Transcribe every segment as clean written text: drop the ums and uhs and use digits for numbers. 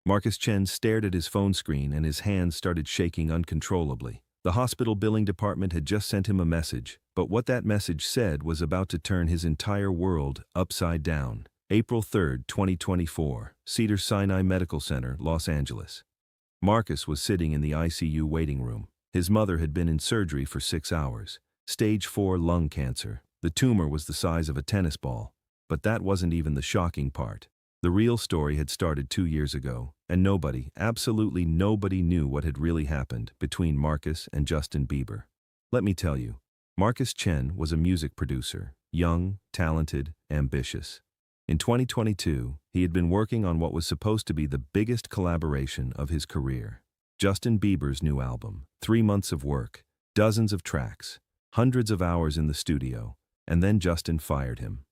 Marcus Chen stared at his phone screen and his hands started shaking uncontrollably. The hospital billing department had just sent him a message, but what that message said was about to turn his entire world upside down. April 3, 2024, Cedars-Sinai Medical Center, Los Angeles. Marcus was sitting in the ICU waiting room. His mother had been in surgery for 6 hours. Stage 4 lung cancer. The tumor was the size of a tennis ball. But that wasn't even the shocking part. The real story had started 2 years ago, and nobody, absolutely nobody knew what had really happened between Marcus and Justin Bieber. Let me tell you, Marcus Chen was a music producer, young, talented, ambitious. In 2022, he had been working on what was supposed to be the biggest collaboration of his career. Justin Bieber's new album, 3 months of work, dozens of tracks, hundreds of hours in the studio, and then Justin fired him.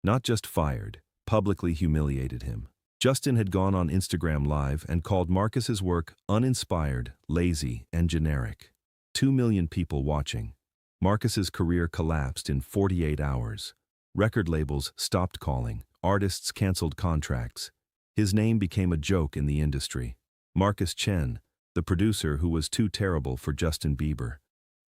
Not just fired, publicly humiliated him. Justin had gone on Instagram Live and called Marcus's work uninspired, lazy, and generic. 2 million people watching. Marcus's career collapsed in 48 hours. Record labels stopped calling, artists canceled contracts. His name became a joke in the industry. Marcus Chen, the producer who was too terrible for Justin Bieber.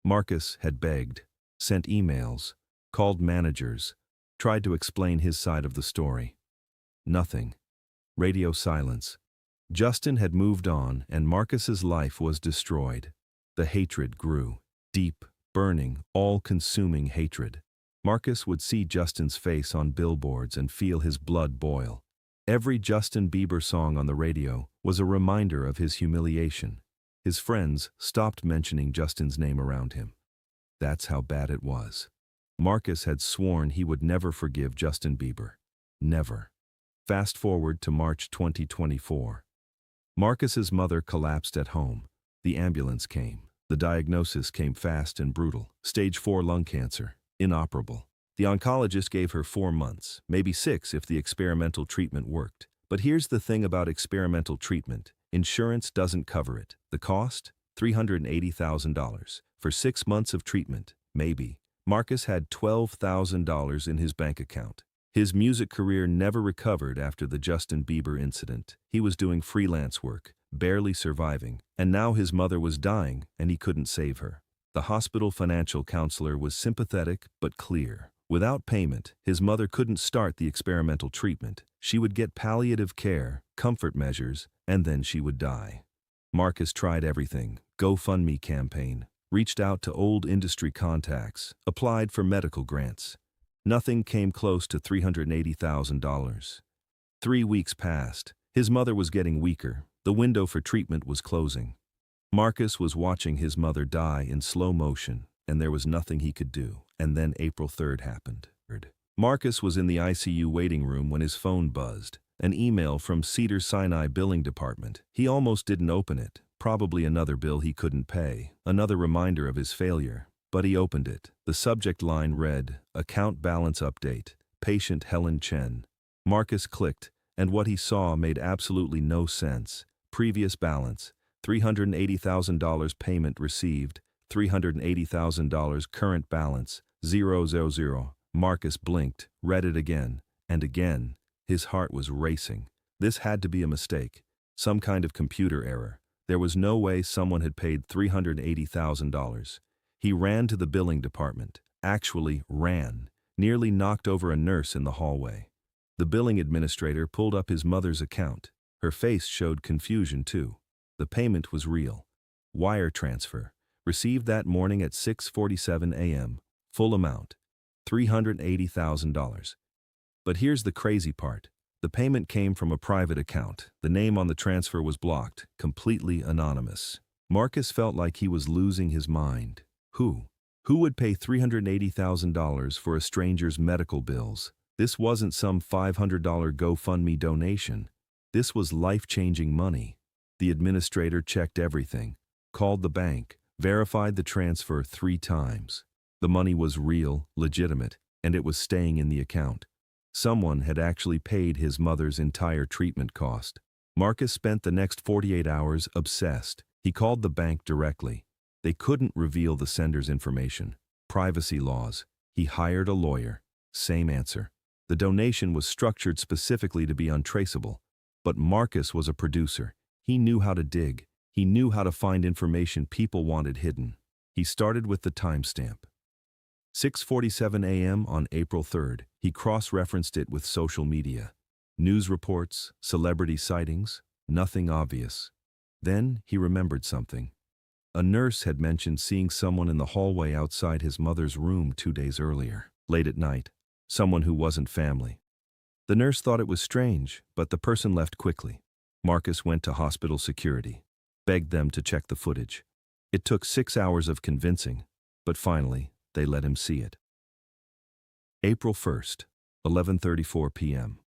Marcus had begged, sent emails, called managers, tried to explain his side of the story. Nothing. Radio silence. Justin had moved on and Marcus's life was destroyed. The hatred grew. Deep, burning, all-consuming hatred. Marcus would see Justin's face on billboards and feel his blood boil. Every Justin Bieber song on the radio was a reminder of his humiliation. His friends stopped mentioning Justin's name around him. That's how bad it was. Marcus had sworn he would never forgive Justin Bieber. Never. Fast forward to March 2024. Marcus's mother collapsed at home. The ambulance came. The diagnosis came fast and brutal. Stage 4 lung cancer. Inoperable. The oncologist gave her 4 months, maybe 6 if the experimental treatment worked. But here's the thing about experimental treatment. Insurance doesn't cover it. The cost? $380,000. For 6 months of treatment, maybe. Marcus had $12,000 in his bank account. His music career never recovered after the Justin Bieber incident. He was doing freelance work, barely surviving, and now his mother was dying and he couldn't save her. The hospital financial counselor was sympathetic but clear. Without payment, his mother couldn't start the experimental treatment. She would get palliative care, comfort measures, and then she would die. Marcus tried everything. GoFundMe campaign. Reached out to old industry contacts, applied for medical grants. Nothing came close to $380,000. 3 weeks passed. His mother was getting weaker. The window for treatment was closing. Marcus was watching his mother die in slow motion, and there was nothing he could do. And then April 3rd happened. Marcus was in the ICU waiting room when his phone buzzed. An email from Cedars-Sinai billing department. He almost didn't open it. Probably another bill he couldn't pay, another reminder of his failure. But he opened it. The subject line read, "Account balance update, patient Helen Chen." Marcus clicked, and what he saw made absolutely no sense. Previous balance, $380,000 payment received, $380,000 current balance, 000. Marcus blinked, read it again, and again. His heart was racing. This had to be a mistake, some kind of computer error. There was no way someone had paid $380,000. He ran to the billing department, actually ran, nearly knocked over a nurse in the hallway. The billing administrator pulled up his mother's account. Her face showed confusion too. The payment was real. Wire transfer. Received that morning at 6:47 a.m. Full amount. $380,000. But here's the crazy part. The payment came from a private account. The name on the transfer was blocked, completely anonymous. Marcus felt like he was losing his mind. Who? Who would pay $380,000 for a stranger's medical bills? This wasn't some $500 GoFundMe donation. This was life-changing money. The administrator checked everything, called the bank, verified the transfer 3 times. The money was real, legitimate, and it was staying in the account. Someone had actually paid his mother's entire treatment cost. Marcus spent the next 48 hours obsessed. He called the bank directly. They couldn't reveal the sender's information. Privacy laws. He hired a lawyer. Same answer. The donation was structured specifically to be untraceable. But Marcus was a producer. He knew how to dig. He knew how to find information people wanted hidden. He started with the timestamp. 6:47 a.m. on April 3rd. He cross-referenced it with social media. News reports, celebrity sightings, nothing obvious. Then he remembered something. A nurse had mentioned seeing someone in the hallway outside his mother's room 2 days earlier, late at night, someone who wasn't family. The nurse thought it was strange, but the person left quickly. Marcus went to hospital security, begged them to check the footage. It took 6 hours of convincing, but finally, they let him see it. April 1st, 11:34 p.m.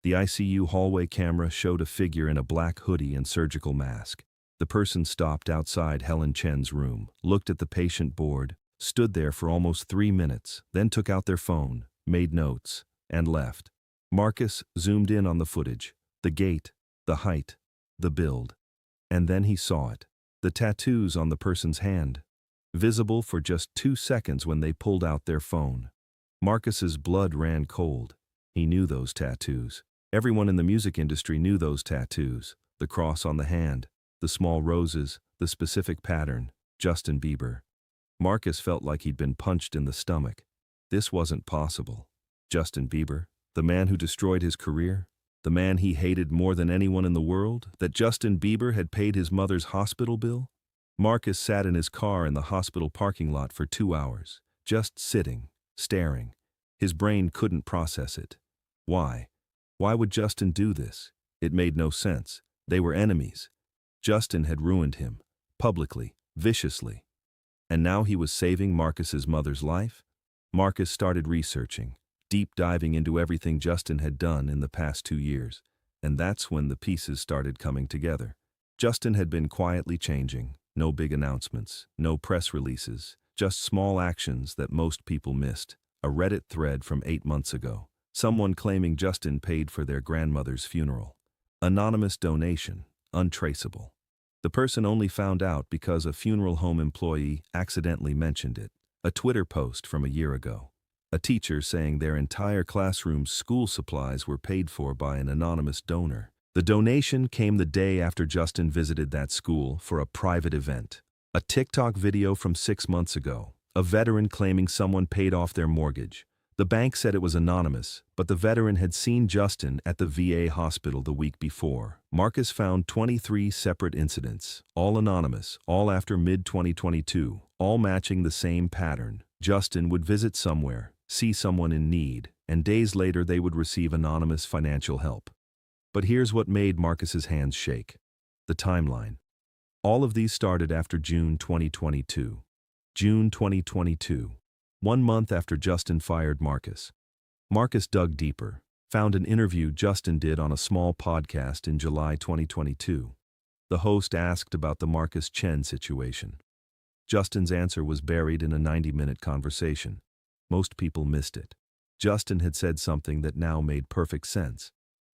The ICU hallway camera showed a figure in a black hoodie and surgical mask. The person stopped outside Helen Chen's room, looked at the patient board, stood there for almost 3 minutes, then took out their phone, made notes, and left. Marcus zoomed in on the footage, the gait, the height, the build. And then he saw it. The tattoos on the person's hand, visible for just 2 seconds when they pulled out their phone. Marcus's blood ran cold. He knew those tattoos. Everyone in the music industry knew those tattoos. The cross on the hand, the small roses, the specific pattern. Justin Bieber. Marcus felt like he'd been punched in the stomach. This wasn't possible. Justin Bieber, the man who destroyed his career, the man he hated more than anyone in the world, that Justin Bieber had paid his mother's hospital bill? Marcus sat in his car in the hospital parking lot for 2 hours, just sitting, staring. His brain couldn't process it. Why? Why would Justin do this? It made no sense. They were enemies. Justin had ruined him, publicly, viciously. And now he was saving Marcus's mother's life? Marcus started researching, deep diving into everything Justin had done in the past 2 years. And that's when the pieces started coming together. Justin had been quietly changing. No big announcements, no press releases, just small actions that most people missed. A Reddit thread from 8 months ago. Someone claiming Justin paid for their grandmother's funeral. Anonymous donation, untraceable. The person only found out because a funeral home employee accidentally mentioned it. A Twitter post from a year ago. A teacher saying their entire classroom's school supplies were paid for by an anonymous donor. The donation came the day after Justin visited that school for a private event. A TikTok video from 6 months ago. A veteran claiming someone paid off their mortgage. The bank said it was anonymous, but the veteran had seen Justin at the VA hospital the week before. Marcus found 23 separate incidents, all anonymous, all after mid-2022, all matching the same pattern. Justin would visit somewhere, see someone in need, and days later they would receive anonymous financial help. But here's what made Marcus's hands shake. The timeline. All of these started after June 2022. June 2022. 1 month after Justin fired Marcus. Marcus dug deeper, found an interview Justin did on a small podcast in July 2022. The host asked about the Marcus Chen situation. Justin's answer was buried in a 90-minute conversation. Most people missed it. Justin had said something that now made perfect sense.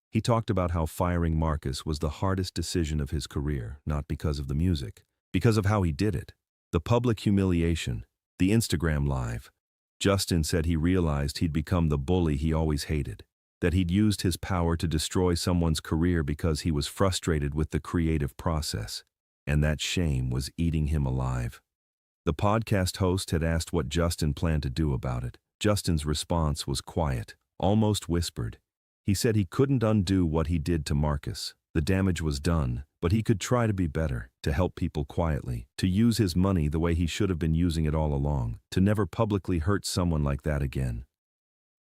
He talked about how firing Marcus was the hardest decision of his career, not because of the music, because of how he did it. The public humiliation, the Instagram Live. Justin said he realized he'd become the bully he always hated, that he'd used his power to destroy someone's career because he was frustrated with the creative process, and that shame was eating him alive. The podcast host had asked what Justin planned to do about it. Justin's response was quiet, almost whispered. He said he couldn't undo what he did to Marcus. The damage was done, but he could try to be better, to help people quietly, to use his money the way he should have been using it all along, to never publicly hurt someone like that again.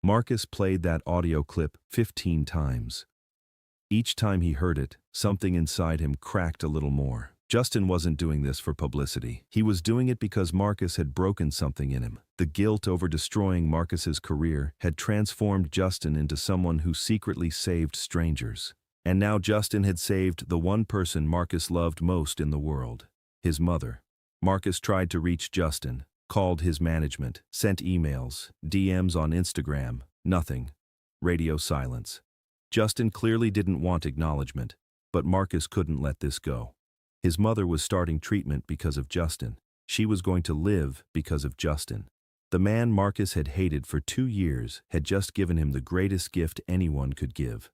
Marcus played that audio clip 15 times. Each time he heard it, something inside him cracked a little more. Justin wasn't doing this for publicity. He was doing it because Marcus had broken something in him. The guilt over destroying Marcus's career had transformed Justin into someone who secretly saved strangers. And now Justin had saved the one person Marcus loved most in the world, his mother. Marcus tried to reach Justin, called his management, sent emails, DMs on Instagram, nothing. Radio silence. Justin clearly didn't want acknowledgement, but Marcus couldn't let this go. His mother was starting treatment because of Justin. She was going to live because of Justin. The man Marcus had hated for 2 years had just given him the greatest gift anyone could give.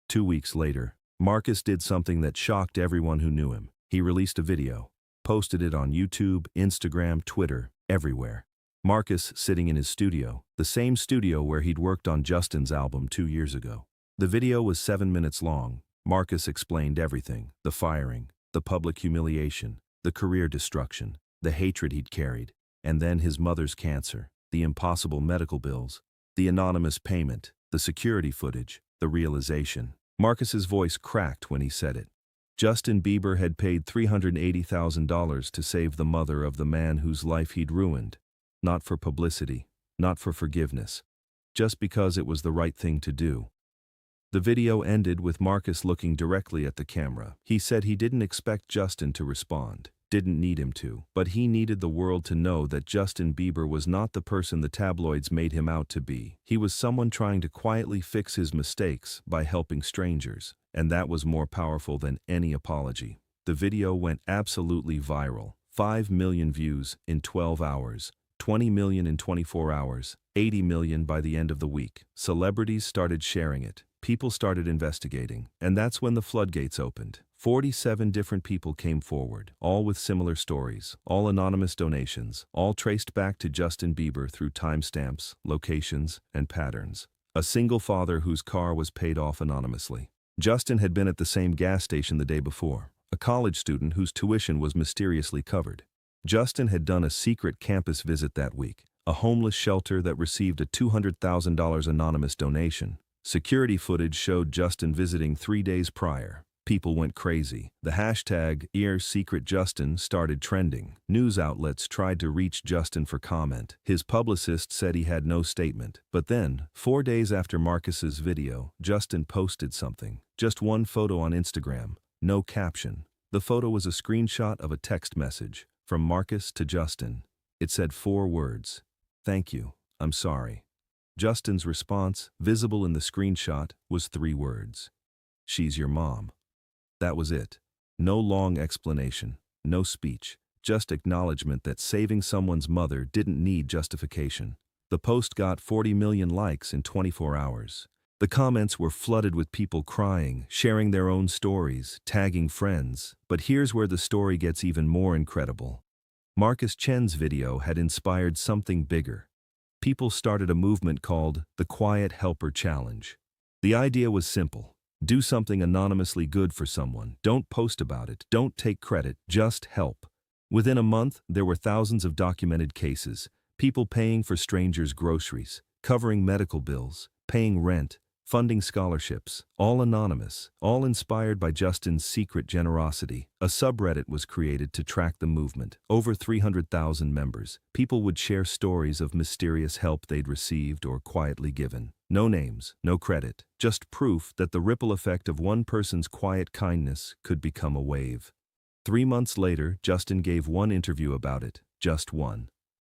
2 weeks later, Marcus did something that shocked everyone who knew him. He released a video, posted it on YouTube, Instagram, Twitter, everywhere. Marcus sitting in his studio, the same studio where he'd worked on Justin's album 2 years ago. The video was 7 minutes long. Marcus explained everything: the firing, the public humiliation, the career destruction, the hatred he'd carried, and then his mother's cancer, the impossible medical bills, the anonymous payment, the security footage, the realization. Marcus's voice cracked when he said it. Justin Bieber had paid $380,000 to save the mother of the man whose life he'd ruined. Not for publicity, not for forgiveness, just because it was the right thing to do. The video ended with Marcus looking directly at the camera. He said he didn't expect Justin to respond, didn't need him to, but he needed the world to know that Justin Bieber was not the person the tabloids made him out to be. He was someone trying to quietly fix his mistakes by helping strangers, and that was more powerful than any apology. The video went absolutely viral. 5 million views in 12 hours. 20 million in 24 hours, 80 million by the end of the week. Celebrities started sharing it. People started investigating, and that's when the floodgates opened. 47 different people came forward, all with similar stories, all anonymous donations, all traced back to Justin Bieber through timestamps, locations, and patterns. A single father whose car was paid off anonymously. Justin had been at the same gas station the day before, a college student whose tuition was mysteriously covered. Justin had done a secret campus visit that week, a homeless shelter that received a $200,000 anonymous donation. Security footage showed Justin visiting 3 days prior. People went crazy. The hashtag #EarSecretJustin started trending. News outlets tried to reach Justin for comment. His publicist said he had no statement. But then, 4 days after Marcus's video, Justin posted something. Just one photo on Instagram, no caption. The photo was a screenshot of a text message from Marcus to Justin. It said 4 words: "Thank you, I'm sorry." Justin's response, visible in the screenshot, was 3 words: "She's your mom." That was it. No long explanation, no speech, just acknowledgement that saving someone's mother didn't need justification. The post got 40 million likes in 24 hours. The comments were flooded with people crying, sharing their own stories, tagging friends. But here's where the story gets even more incredible. Marcus Chen's video had inspired something bigger. People started a movement called the Quiet Helper Challenge. The idea was simple. Do something anonymously good for someone. Don't post about it. Don't take credit. Just help. Within a month, there were thousands of documented cases. People paying for strangers' groceries, covering medical bills, paying rent, funding scholarships, all anonymous, all inspired by Justin's secret generosity. A subreddit was created to track the movement. Over 300,000 members. People would share stories of mysterious help they'd received or quietly given. No names, no credit, just proof that the ripple effect of one person's quiet kindness could become a wave. 3 months later, Justin gave one interview about it, just one.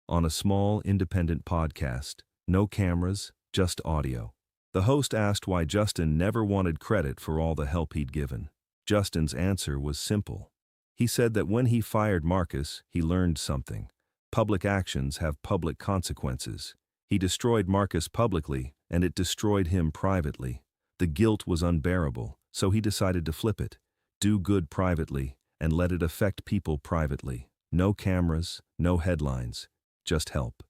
On a small, independent podcast. No cameras, just audio. The host asked why Justin never wanted credit for all the help he'd given. Justin's answer was simple. He said that when he fired Marcus, he learned something. Public actions have public consequences. He destroyed Marcus publicly, and it destroyed him privately. The guilt was unbearable, so he decided to flip it. Do good privately, and let it affect people privately. No cameras, no headlines, just help.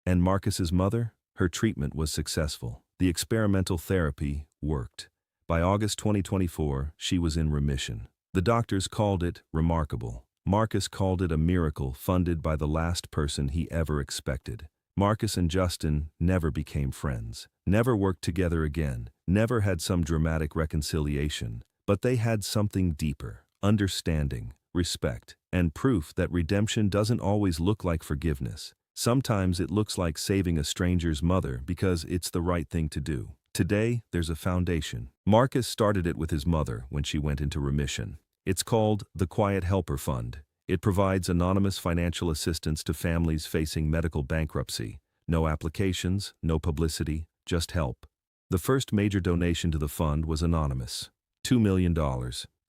And Marcus's mother? Her treatment was successful. The experimental therapy worked. By August 2024, she was in remission. The doctors called it remarkable. Marcus called it a miracle funded by the last person he ever expected. Marcus and Justin never became friends, never worked together again, never had some dramatic reconciliation, but they had something deeper: understanding, respect, and proof that redemption doesn't always look like forgiveness. Sometimes it looks like saving a stranger's mother because it's the right thing to do. Today, there's a foundation. Marcus started it with his mother when she went into remission. It's called the Quiet Helper Fund. It provides anonymous financial assistance to families facing medical bankruptcy. No applications, no publicity, just help. The first major donation to the fund was anonymous. $2 million,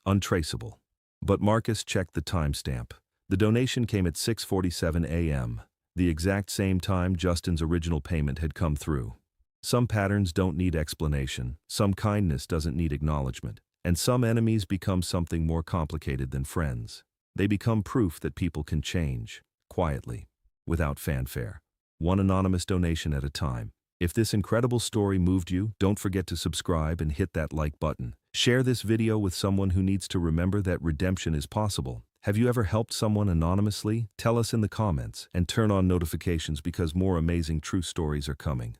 untraceable. But Marcus checked the timestamp. The donation came at 6:47 a.m., the exact same time Justin's original payment had come through. Some patterns don't need explanation. Some kindness doesn't need acknowledgement. And some enemies become something more complicated than friends. They become proof that people can change, quietly, without fanfare. One anonymous donation at a time. If this incredible story moved you, don't forget to subscribe and hit that like button. Share this video with someone who needs to remember that redemption is possible. Have you ever helped someone anonymously? Tell us in the comments and turn on notifications because more amazing true stories are coming.